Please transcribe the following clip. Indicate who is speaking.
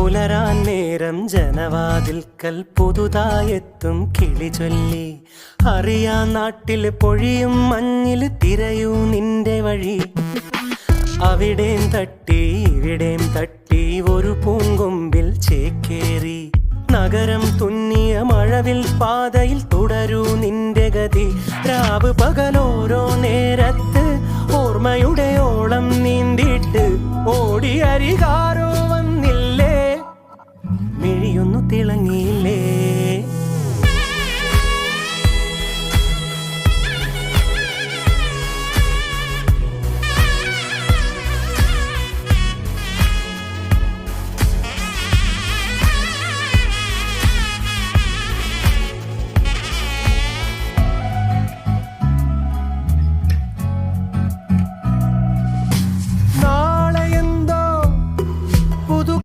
Speaker 1: പുലരാൻ നേരം ജനവാതിൽക്കൽ പുതുതായെത്തും കിളി ചൊല്ലി. അറിയാ നാട്ടിൽ പൊഴിയും മഞ്ഞിൽ തിരയൂ നിന്റെ വഴി. അവിടേം തട്ടി ഇവിടേം തട്ടി ഒരു പൂങ്കൊമ്പിൽ ചേക്കേറി. നഗരം തുന്നിയ മഴവിൽ പാതയിൽ തുടരൂ നിന്റെ ഗതി. രാവ് പകലോരോ നേരത്ത് ഓർമ്മയുടെ ഓളം നീന്തിട്ട് ഓടി അരികാരോ